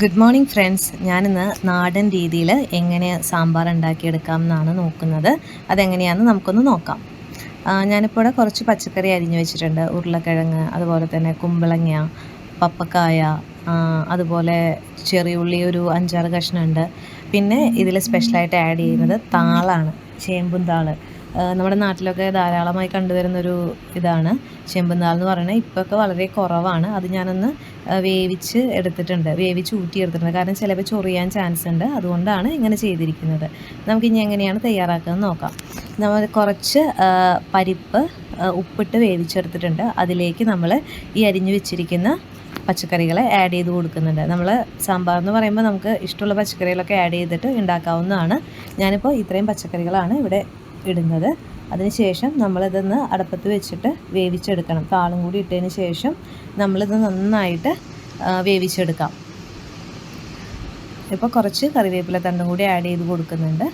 Good morning friends. ഞാനിന്ന് നാടൻ രീതിയിൽ എങ്ങനെ സാമ്പാർ ഉണ്ടാക്കിയെടുക്കാം എന്നാണ് നോക്കുന്നത്. അതെങ്ങനെയാണെന്ന് നമുക്കൊന്ന് നോക്കാം. ഞാനിപ്പോൾ ഇവിടെ കുറച്ച് പച്ചക്കറി അരിഞ്ഞു വെച്ചിട്ടുണ്ട്. ഉരുളക്കിഴങ്ങ്, അതുപോലെ തന്നെ കുമ്പളങ്ങ, പപ്പക്കായ, അതുപോലെ ചെറിയുള്ളി ഒരു 5-6 കഷ്ണമുണ്ട്. പിന്നെ ഇതിൽ സ്പെഷ്യലായിട്ട് ആഡ് ചെയ്യുന്നത് താളാണ്, ചേമ്പും താള്. നമ്മുടെ നാട്ടിലൊക്കെ ധാരാളമായി കണ്ടുവരുന്നൊരു ഇതാണ് ചേമ്പും താൾ എന്ന് പറയുന്നത്. ഇപ്പോഴൊക്കെ വളരെ കുറവാണ്. അത് ഞാനൊന്ന് വേവിച്ച് ഊറ്റിയെടുത്തിട്ടുണ്ട്. കാരണം ചിലപ്പോൾ ചൊറിയാൻ ചാൻസ് ഉണ്ട്. അതുകൊണ്ടാണ് ഇങ്ങനെ ചെയ്തിരിക്കുന്നത്. നമുക്കിനി എങ്ങനെയാണ് തയ്യാറാക്കുന്നത് നോക്കാം. നമ്മൾ കുറച്ച് പരിപ്പ് ഉപ്പിട്ട് വേവിച്ചെടുത്തിട്ടുണ്ട്. അതിലേക്ക് നമ്മൾ ഈ അരിഞ്ഞു വെച്ചിരിക്കുന്ന പച്ചക്കറികളെ ആഡ് ചെയ്ത് കൊടുക്കുന്നുണ്ട്. നമ്മൾ സാമ്പാർ എന്ന് പറയുമ്പോൾ നമുക്ക് ഇഷ്ടമുള്ള പച്ചക്കറികളൊക്കെ ആഡ് ചെയ്തിട്ട് ഉണ്ടാക്കാവുന്നതാണ്. ഞാനിപ്പോൾ ഇത്രയും പച്ചക്കറികളാണ് ഇവിടെ ഇടുന്നത്. അതിനുശേഷം നമ്മളിതൊന്ന് അടുപ്പത്ത് വെച്ചിട്ട് വേവിച്ചെടുക്കണം. താളും കൂടി ഇട്ടതിന് ശേഷം നമ്മളിത് നന്നായിട്ട് വേവിച്ചെടുക്കാം. ഇപ്പോൾ കുറച്ച് കറിവേപ്പില തണ്ടും കൂടി ആഡ് ചെയ്ത് കൊടുക്കുന്നുണ്ട്.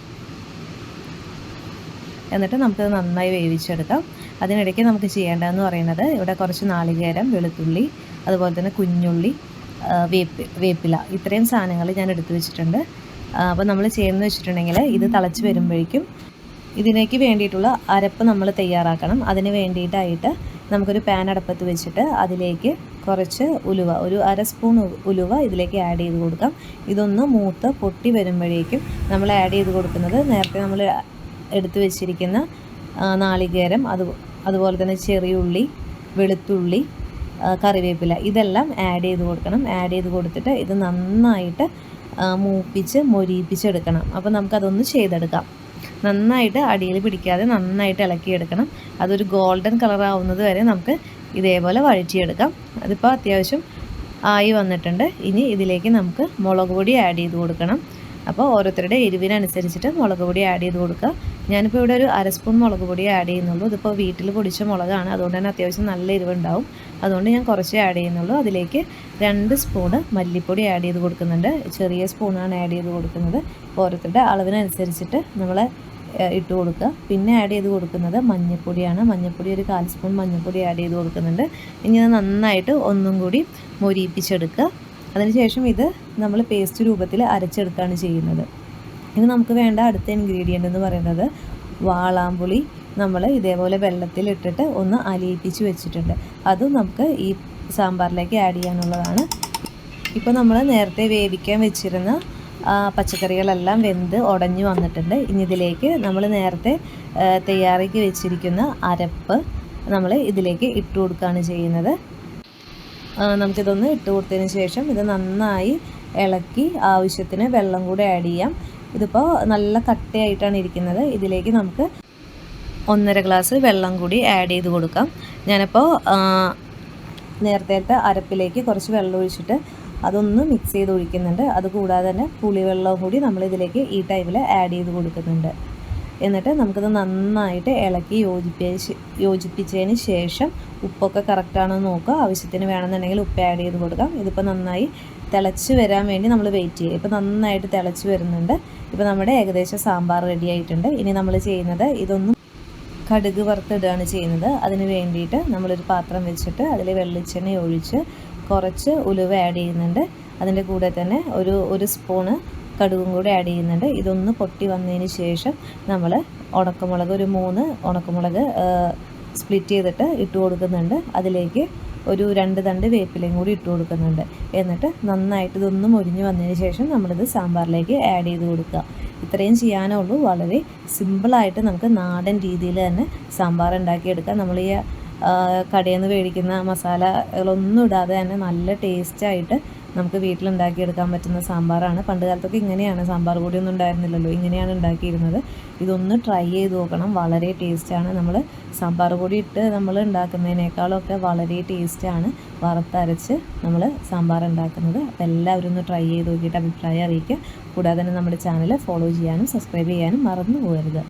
എന്നിട്ട് നമുക്കത് നന്നായി വേവിച്ചെടുക്കാം. അതിനിടയ്ക്ക് നമുക്ക് ചെയ്യേണ്ടതെന്ന് പറയുന്നത്, ഇവിടെ കുറച്ച് നാളികേരം, വെളുത്തുള്ളി, അതുപോലെ തന്നെ കുഞ്ഞുള്ളി, വേപ്പില, ഇത്രയും സാധനങ്ങൾ ഞാൻ എടുത്തു വെച്ചിട്ടുണ്ട്. അപ്പോൾ നമ്മൾ ചെയ്യുന്നത് വെച്ചിട്ടുണ്ടെങ്കിൽ ഇത് തിളച്ച് വരുമ്പോഴേക്കും ഇതിലേക്ക് വേണ്ടിയിട്ടുള്ള അരപ്പ് നമ്മൾ തയ്യാറാക്കണം. അതിന് വേണ്ടിയിട്ടായിട്ട് നമുക്കൊരു പാൻ അടുപ്പത്ത് വെച്ചിട്ട് അതിലേക്ക് കുറച്ച് ഉലുവ, ഒരു 1/2 സ്പൂൺ ഉലുവ ഇതിലേക്ക് ആഡ് ചെയ്ത് കൊടുക്കാം. ഇതൊന്ന് മൂത്ത് പൊട്ടി വരുമ്പോഴേക്കും നമ്മൾ ആഡ് ചെയ്ത് കൊടുക്കുന്നത് നേരത്തെ നമ്മൾ എടുത്തു വെച്ചിരിക്കുന്ന നാളികേരം, അതുപോലെ തന്നെ ചെറിയുള്ളി, വെളുത്തുള്ളി, കറിവേപ്പില, ഇതെല്ലാം ആഡ് ചെയ്ത് കൊടുക്കണം. ആഡ് ചെയ്ത് കൊടുത്തിട്ട് ഇത് നന്നായിട്ട് മൊരിയിപ്പിച്ചെടുക്കണം. അപ്പോൾ നമുക്കതൊന്ന് ചെയ്തെടുക്കാം. നന്നായിട്ട് അടിയിൽ പിടിക്കാതെ നന്നായിട്ട് ഇളക്കിയെടുക്കണം. അതൊരു ഗോൾഡൻ കളർ ആവുന്നത് വരെ നമുക്ക് ഇതേപോലെ വഴറ്റിയെടുക്കാം. അതിപ്പോൾ അത്യാവശ്യം ആയി വന്നിട്ടുണ്ട്. ഇനി ഇതിലേക്ക് നമുക്ക് മുളക് പൊടി ആഡ് ചെയ്ത് കൊടുക്കണം. അപ്പോൾ ഓരോരുത്തരുടെ എരിവിനനുസരിച്ചിട്ട് മുളക് പൊടി ആഡ് ചെയ്ത് കൊടുക്കുക. ഞാനിപ്പോൾ ഇവിടെ ഒരു 1/2 സ്പൂൺ മുളക് പൊടി ആഡ് ചെയ്യുന്നുള്ളൂ. ഇതിപ്പോൾ വീട്ടിൽ പൊടിച്ച മുളകാണ്, അതുകൊണ്ട് തന്നെ അത്യാവശ്യം നല്ല എരിവുണ്ടാവും. അതുകൊണ്ട് ഞാൻ കുറച്ചേ ആഡ് ചെയ്യുന്നുള്ളൂ. അതിലേക്ക് 2 സ്പൂണ് മല്ലിപ്പൊടി ആഡ് ചെയ്ത് കൊടുക്കുന്നുണ്ട്. ചെറിയ സ്പൂണാണ് ആഡ് ചെയ്ത് കൊടുക്കുന്നത്. ഓരോരുത്തരുടെ അളവിനനുസരിച്ചിട്ട് നമ്മൾ ഇട്ട് കൊടുക്കുക. പിന്നെ ആഡ് ചെയ്ത് കൊടുക്കുന്നത് മഞ്ഞൾപ്പൊടിയാണ്. മഞ്ഞൾപ്പൊടി ഒരു 1/4 സ്പൂൺ മഞ്ഞൾപ്പൊടി ആഡ് ചെയ്ത് കൊടുക്കുന്നുണ്ട്. ഇനി അത് നന്നായിട്ട് ഒന്നും കൂടി മൊരിയിപ്പിച്ചെടുക്കുക. അതിനുശേഷം ഇത് നമ്മൾ പേസ്റ്റ് രൂപത്തിൽ അരച്ചെടുക്കുകയാണ് ചെയ്യുന്നത്. ഇനി നമുക്ക് വേണ്ട അടുത്ത ഇൻഗ്രീഡിയൻ്റ് എന്ന് പറയുന്നത് വാളാമ്പുളി. നമ്മൾ ഇതേപോലെ വെള്ളത്തിലിട്ടിട്ട് ഒന്ന് അലിയിപ്പിച്ച് വെച്ചിട്ടുണ്ട്. അതും നമുക്ക് ഈ സാമ്പാറിലേക്ക് ആഡ് ചെയ്യാനുള്ളതാണ്. ഇപ്പോൾ നമ്മൾ നേരത്തെ വേവിക്കാൻ വെച്ചിരുന്ന പച്ചക്കറികളെല്ലാം വെന്ത് ഉടഞ്ഞു വന്നിട്ടുണ്ട്. ഇനി ഇതിലേക്ക് നമ്മൾ നേരത്തെ തയ്യാറാക്കി വെച്ചിരിക്കുന്ന അരപ്പ് നമ്മൾ ഇതിലേക്ക് ഇട്ട് കൊടുക്കുകയാണ് ചെയ്യുന്നത്. നമുക്കിതൊന്ന് ഇട്ട് കൊടുത്തതിന് ശേഷം ഇത് നന്നായി ഇളക്കി ആവശ്യത്തിന് വെള്ളം കൂടെ ആഡ് ചെയ്യാം. ഇതിപ്പോൾ നല്ല കട്ടയായിട്ടാണ് ഇരിക്കുന്നത്. ഇതിലേക്ക് നമുക്ക് 1.5 ഗ്ലാസ് വെള്ളം കൂടി ആഡ് ചെയ്ത് കൊടുക്കാം. ഞാനിപ്പോൾ നേരത്തെ അരപ്പിലേക്ക് കുറച്ച് വെള്ളം ഒഴിച്ചിട്ട് അതൊന്ന് മിക്സ് ചെയ്ത് ഒഴിക്കുന്നുണ്ട്. അതുകൂടാതെ തന്നെ പുളിവെള്ളവും കൂടി നമ്മളിതിലേക്ക് ഈ ടൈമിൽ ആഡ് ചെയ്ത് കൊടുക്കുന്നുണ്ട്. എന്നിട്ട് നമുക്കിത് നന്നായിട്ട് ഇളക്കി യോജിപ്പിച്ചതിന് ശേഷം ഉപ്പൊക്കെ കറക്റ്റാണോ എന്ന് നോക്കുക. ആവശ്യത്തിന് വേണമെന്നുണ്ടെങ്കിൽ ഉപ്പ് ആഡ് ചെയ്ത് കൊടുക്കാം. ഇതിപ്പോൾ നന്നായി തിളച്ച് വരാൻ വേണ്ടി നമ്മൾ വെയിറ്റ് ചെയ്യുക. ഇപ്പോൾ നന്നായിട്ട് തിളച്ച് വരുന്നുണ്ട്. ഇപ്പോൾ നമ്മുടെ ഏകദേശം സാമ്പാർ റെഡി ആയിട്ടുണ്ട്. ഇനി നമ്മൾ ചെയ്യുന്നത് ഇതൊന്നും കടുക് വറുത്തിടുകയാണ് ചെയ്യുന്നത്. അതിന് വേണ്ടിയിട്ട് നമ്മളൊരു പാത്രം വെച്ചിട്ട് അതിൽ വെളിച്ചെണ്ണ ഒഴിച്ച് കുറച്ച് ഉലുവ ആഡ് ചെയ്യുന്നുണ്ട്. അതിൻ്റെ കൂടെ തന്നെ ഒരു സ്പൂണ് കടുകും കൂടി ആഡ് ചെയ്യുന്നുണ്ട്. ഇതൊന്ന് പൊട്ടി വന്നതിന് ശേഷം നമ്മൾ ഉണക്കമുളക്, ഒരു 3 ഉണക്കമുളക് സ്പ്ലിറ്റ് ചെയ്തിട്ട് ഇട്ട് കൊടുക്കുന്നുണ്ട്. അതിലേക്ക് ഒരു 2 തണ്ട് വേപ്പിലയും കൂടി ഇട്ട് കൊടുക്കുന്നുണ്ട്. എന്നിട്ട് നന്നായിട്ട് ഇതൊന്ന് മൊരിഞ്ഞ് വന്നതിന് ശേഷം നമ്മളിത് സാമ്പാറിലേക്ക് ആഡ് ചെയ്ത് കൊടുക്കുക. ഇത്രയും ചെയ്യാനേ ഉള്ളൂ. വളരെ സിമ്പിളായിട്ട് നമുക്ക് നാടൻ രീതിയിൽ തന്നെ സാമ്പാർ ഉണ്ടാക്കിയെടുക്കാം. നമ്മൾ ഈ കടയിൽ നിന്ന് മേടിക്കുന്ന മസാലകളൊന്നും ഇടാതെ തന്നെ നല്ല ടേസ്റ്റായിട്ട് നമുക്ക് വീട്ടിലുണ്ടാക്കിയെടുക്കാൻ പറ്റുന്ന സാമ്പാറാണ്. പണ്ട് കാലത്തൊക്കെ ഇങ്ങനെയാണ്, സാമ്പാർ പൊടിയൊന്നും ഉണ്ടായിരുന്നില്ലല്ലോ, ഇങ്ങനെയാണ് ഉണ്ടാക്കിയിരുന്നത്. ഇതൊന്ന് ട്രൈ ചെയ്ത് നോക്കണം. വളരെ ടേസ്റ്റാണ്. നമ്മൾ സാമ്പാർ പൊടി ഇട്ട് നമ്മൾ ഉണ്ടാക്കുന്നതിനേക്കാളൊക്കെ വളരെ ടേസ്റ്റാണ് വറുത്തരച്ച് നമ്മൾ സാമ്പാർ ഉണ്ടാക്കുന്നത്. അപ്പോൾ എല്ലാവരും ഒന്ന് ട്രൈ ചെയ്ത് നോക്കിയിട്ട് അഭിപ്രായം അറിയിക്കുക. കൂടാതെ തന്നെ നമ്മുടെ ചാനൽ ഫോളോ ചെയ്യാനും സബ്സ്ക്രൈബ് ചെയ്യാനും മറന്നു പോകരുത്.